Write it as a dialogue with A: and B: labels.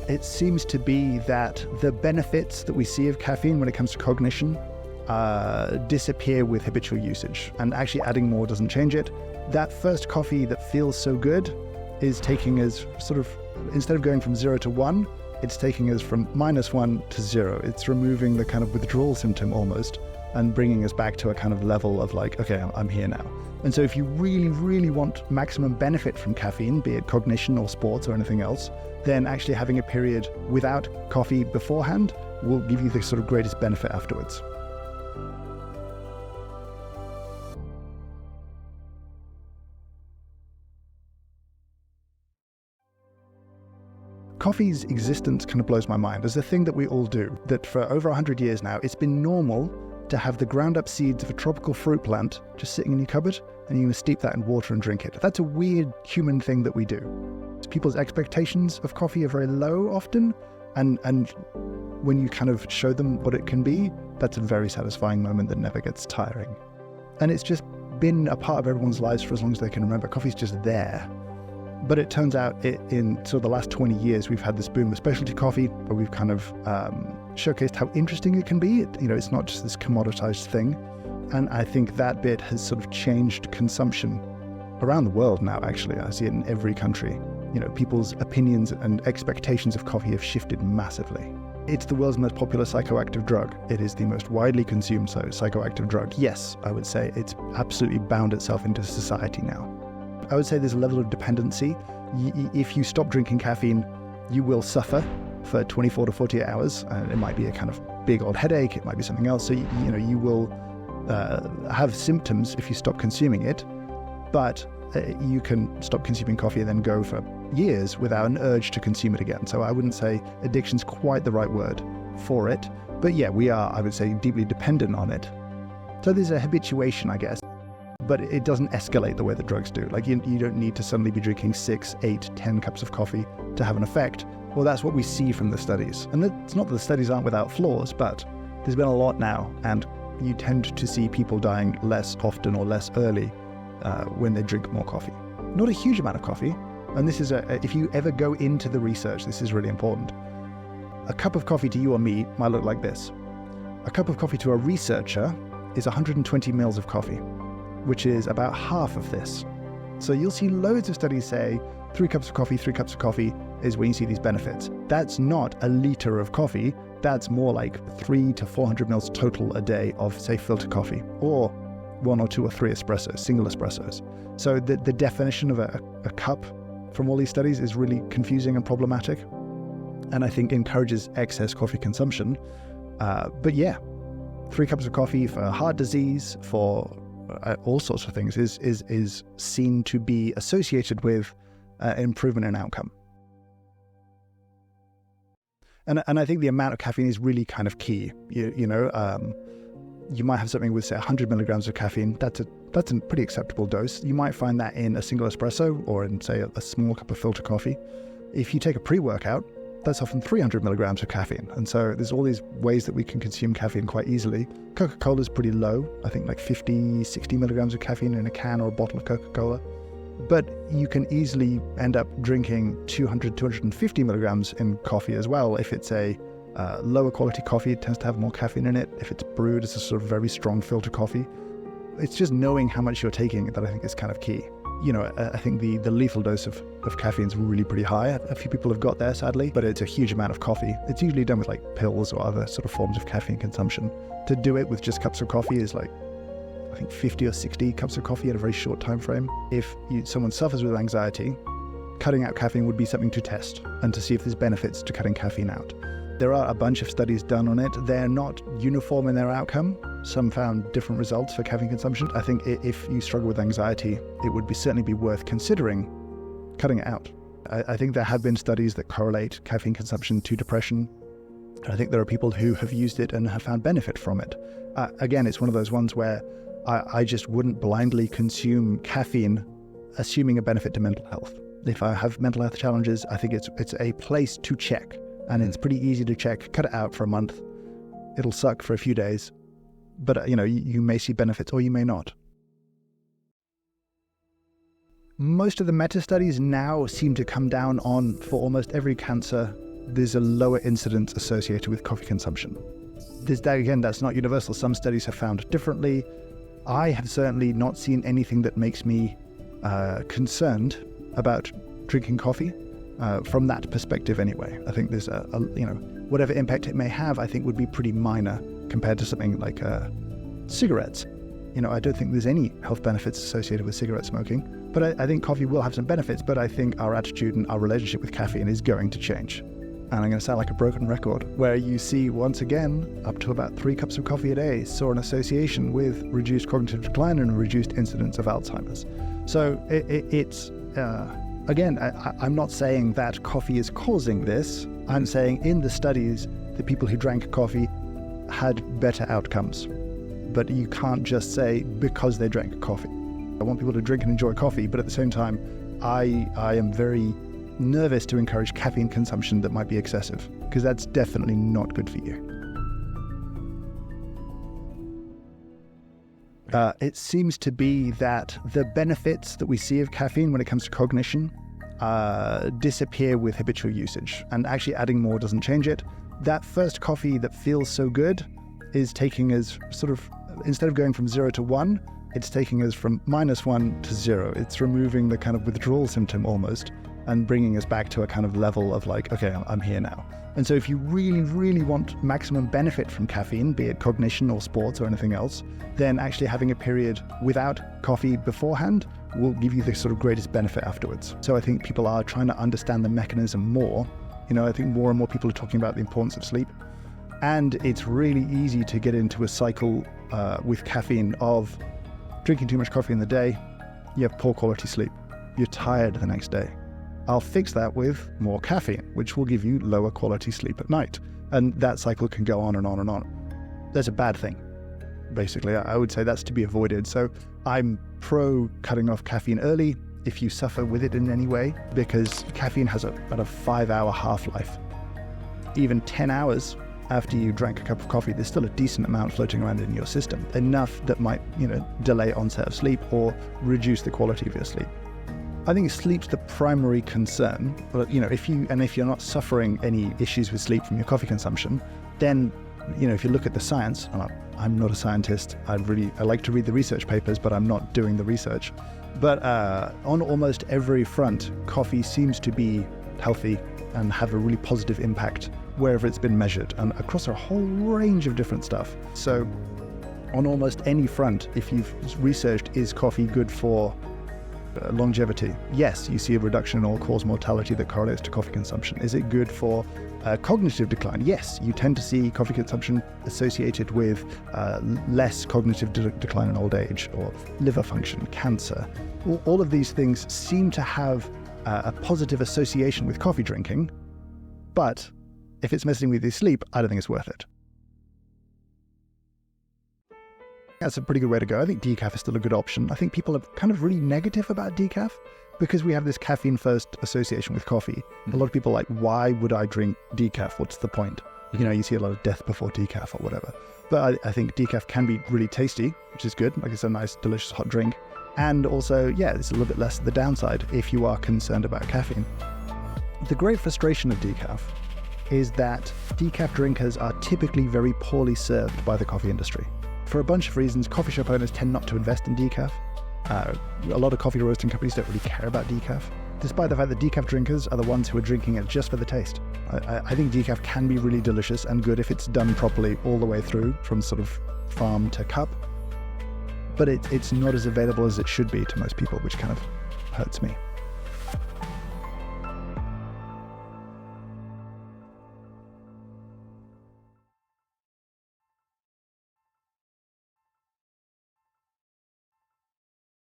A: it seems to be that the benefits that we see of caffeine when it comes to cognition disappear with habitual usage, and actually adding more doesn't change it. That first coffee that feels so good is taking us sort of, instead of going from 0 to 1, it's taking us from -1 to 0. It's removing the kind of withdrawal symptom almost and bringing us back to a kind of level of like, okay, I'm here now. And so if you really, really want maximum benefit from caffeine, be it cognition or sports or anything else, then actually having a period without coffee beforehand will give you the sort of greatest benefit afterwards. Coffee's existence kind of blows my mind as a thing that we all do, that for over 100 years now, it's been normal to have the ground up seeds of a tropical fruit plant just sitting in your cupboard, and you steep that in water and drink it. That's a weird human thing that we do. People's expectations of coffee are very low often, and when you kind of show them what it can be, that's a very satisfying moment that never gets tiring. And it's just been a part of everyone's lives for as long as they can remember. Coffee's just there. But it turns out in sort of the last 20 years, we've had this boom of specialty coffee where we've kind of showcased how interesting it can be. It's not just this commoditized thing. And I think that bit has sort of changed consumption around the world now, actually. I see it in every country. People's opinions and expectations of coffee have shifted massively. It's the world's most popular psychoactive drug. It is the most widely consumed psychoactive drug. Yes, I would say it's absolutely bound itself into society now. I would say there's a level of dependency. If you stop drinking caffeine, you will suffer for 24 to 48 hours. It might be a kind of big old headache. It might be something else. So, you will have symptoms if you stop consuming it, but you can stop consuming coffee and then go for years without an urge to consume it again. So I wouldn't say addiction's quite the right word for it. But yeah, we are, I would say, deeply dependent on it. So there's a habituation, I guess. But it doesn't escalate the way that drugs do. Like you don't need to suddenly be drinking 6, 8, 10 cups of coffee to have an effect. Well, that's what we see from the studies. And it's not that the studies aren't without flaws, but there's been a lot now, and you tend to see people dying less often or less early when they drink more coffee. Not a huge amount of coffee. And this is if you ever go into the research, this is really important. A cup of coffee to you or me might look like this. A cup of coffee to a researcher is 120 mils of coffee, which is about half of this. So you'll see loads of studies say 3 cups of coffee is when you see these benefits. That's not a liter of coffee. That's more like 300 to 400 mils total a day of, say, filter coffee, or 1 or 2 or 3 espressos, single espressos. So the definition of a cup from all these studies is really confusing and problematic, and I think encourages excess coffee consumption. But yeah, 3 cups of coffee for heart disease, for all sorts of things is seen to be associated with improvement in outcome. And I think the amount of caffeine is really kind of key. You might have something with, say, 100 milligrams of caffeine. That's a pretty acceptable dose. You might find that in a single espresso or in, say, a small cup of filter coffee. If you take a pre-workout, that's often 300 milligrams of caffeine. And so there's all these ways that we can consume caffeine quite easily. Coca-Cola is pretty low. I think like 50, 60 milligrams of caffeine in a can or a bottle of Coca-Cola. But you can easily end up drinking 200, 250 milligrams in coffee as well. If it's a lower quality coffee, it tends to have more caffeine in it. If it's brewed as a sort of very strong filter coffee, it's just knowing how much you're taking that I think is kind of key. I think the lethal dose of caffeine is really pretty high. A few people have got there, sadly, but it's a huge amount of coffee. It's usually done with like pills or other sort of forms of caffeine consumption. To do it with just cups of coffee is like, I think 50 or 60 cups of coffee at a very short time frame. If someone suffers with anxiety, cutting out caffeine would be something to test and to see if there's benefits to cutting caffeine out. There are a bunch of studies done on it. They're not uniform in their outcome. Some found different results for caffeine consumption. I think if you struggle with anxiety, it would certainly be worth considering cutting it out. I think there have been studies that correlate caffeine consumption to depression. I think there are people who have used it and have found benefit from it. Again, it's one of those ones where I just wouldn't blindly consume caffeine assuming a benefit to mental health. If I have mental health challenges, I think it's a place to check. And it's pretty easy to check. Cut it out for a month. It'll suck for a few days. But, you may see benefits or you may not. Most of the meta-studies now seem to come down on, for almost every cancer, there's a lower incidence associated with coffee consumption. That's not universal. Some studies have found differently. I have certainly not seen anything that makes me concerned about drinking coffee from that perspective anyway. I think there's whatever impact it may have, I think would be pretty minor compared to something like cigarettes. I don't think there's any health benefits associated with cigarette smoking, but I think coffee will have some benefits, but I think our attitude and our relationship with caffeine is going to change. And I'm going to sound like a broken record, where you see, once again, up to about 3 cups of coffee a day saw an association with reduced cognitive decline and a reduced incidence of Alzheimer's. So I'm not saying that coffee is causing this. I'm saying in the studies, the people who drank coffee had better outcomes. But you can't just say because they drank coffee. I want people to drink and enjoy coffee, but at the same time, I am very nervous to encourage caffeine consumption that might be excessive, because that's definitely not good for you. It seems to be that the benefits that we see of caffeine when it comes to cognition disappear with habitual usage, and actually adding more doesn't change it. That first coffee that feels so good is taking us sort of, instead of going from 0 to 1, it's taking us from -1 to 0. It's removing the kind of withdrawal symptom almost, and bringing us back to a kind of level of like, okay, I'm here now. And so if you really, really want maximum benefit from caffeine, be it cognition or sports or anything else, then actually having a period without coffee beforehand will give you the sort of greatest benefit afterwards. So I think people are trying to understand the mechanism more. I think more and more people are talking about the importance of sleep. And it's really easy to get into a cycle with caffeine of drinking too much coffee in the day, you have poor quality sleep, you're tired the next day. I'll fix that with more caffeine, which will give you lower quality sleep at night. And that cycle can go on and on and on. That's a bad thing. Basically, I would say that's to be avoided. So I'm pro cutting off caffeine early if you suffer with it in any way, because caffeine has about a 5-hour half-life. Even 10 hours after you drank a cup of coffee, there's still a decent amount floating around in your system, enough that might, delay onset of sleep or reduce the quality of your sleep. I think sleep's the primary concern. But if you're not suffering any issues with sleep from your coffee consumption, then if you look at the science, and I'm not a scientist. I like to read the research papers, but I'm not doing the research. But on almost every front, coffee seems to be healthy and have a really positive impact wherever it's been measured, and across a whole range of different stuff. So on almost any front, if you've researched, is coffee good for longevity? Yes, you see a reduction in all-cause mortality that correlates to coffee consumption. Is it good for cognitive decline? Yes, you tend to see coffee consumption associated with less cognitive decline in old age, or liver function, cancer. All of these things seem to have a positive association with coffee drinking, but if it's messing with your sleep, I don't think it's worth it. That's a pretty good way to go. I think decaf is still a good option. I think people are kind of really negative about decaf because we have this caffeine first association with coffee. A lot of people are like, why would I drink decaf? What's the point? You see a lot of death before decaf or whatever. But I think decaf can be really tasty, which is good. Like, it's a nice, delicious hot drink. And also, it's a little bit less of the downside if you are concerned about caffeine. The great frustration of decaf is that decaf drinkers are typically very poorly served by the coffee industry. For a bunch of reasons, coffee shop owners tend not to invest in decaf. A lot of coffee roasting companies don't really care about decaf, despite the fact that decaf drinkers are the ones who are drinking it just for the taste. I think decaf can be really delicious and good if it's done properly all the way through, from sort of farm to cup. But it's not as available as it should be to most people, which kind of hurts me.